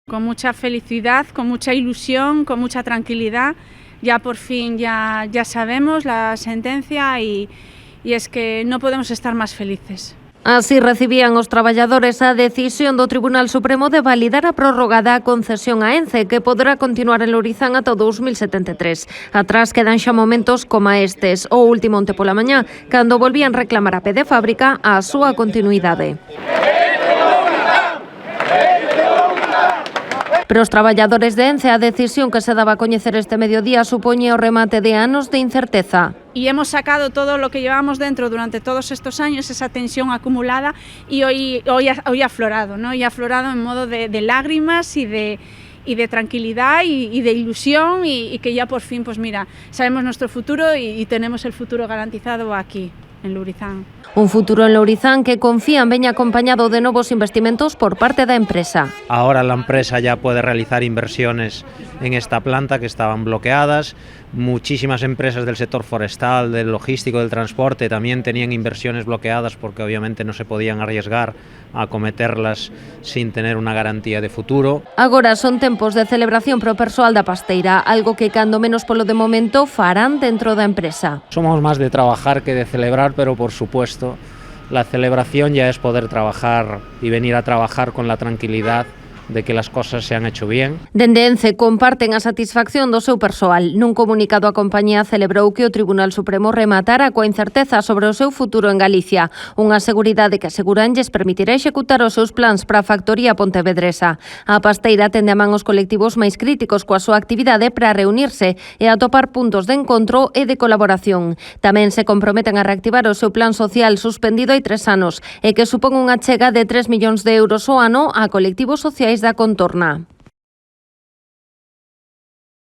Con mucha felicidad, con mucha ilusión, con mucha tranquilidad. Ya por fin ya sabemos la sentencia y es que no podemos estar más felices. Así recibían os traballadores a decisión do Tribunal Supremo de validar a prórroga da concesión a Ence, que poderá continuar en Lourizán ata o 2073. Atrás quedan xa momentos como estes, o último onte pola mañá, cando volvían reclamar a pé de fábrica a súa continuidade. Pero os traballadores de Ence, a decisión que se daba a coñecer este mediodía supoñe o remate de anos de incerteza. Y hemos sacado todo lo que llevamos dentro durante todos estos años, esa tensión acumulada, y hoy ha aflorado, ¿no? Y ha aflorado en modo de lágrimas y de tranquilidad y de ilusión y que ya por fin, pues mira, sabemos nuestro futuro y tenemos el futuro garantizado aquí, en Lourizán. Un futuro en Lourizán que confían veña acompañado de novos investimentos por parte da empresa. Ahora la empresa ya puede realizar inversiones en esta planta que estaban bloqueadas. Muchísimas empresas del sector forestal, del logístico, del transporte también tenían inversiones bloqueadas porque obviamente no se podían arriesgar a acometerlas sin tener una garantía de futuro. Agora son tempos de celebración pro persoal da pasteira, algo que cando menos polo de momento farán dentro da empresa. Somos más de trabajar que de celebrar, pero por supuesto la celebración ya es poder trabajar y venir a trabajar con la tranquilidad de que las cosas se han hecho bien. Dende Ence comparten a satisfacción do seu persoal. Nun comunicado a compañía celebrou que o Tribunal Supremo rematara coa incerteza sobre o seu futuro en Galicia, unha seguridade que aseguran lles permitirá executar os seus plans para a factoría pontevedresa. A pasteira tende a man os colectivos máis críticos coa súa actividade para reunirse e atopar puntos de encontro e de colaboración. Tamén se comprometen a reactivar o seu plan social suspendido hai 3 anos e que supón unha chega de 3 millóns de euros ao ano a colectivos sociais da contorna.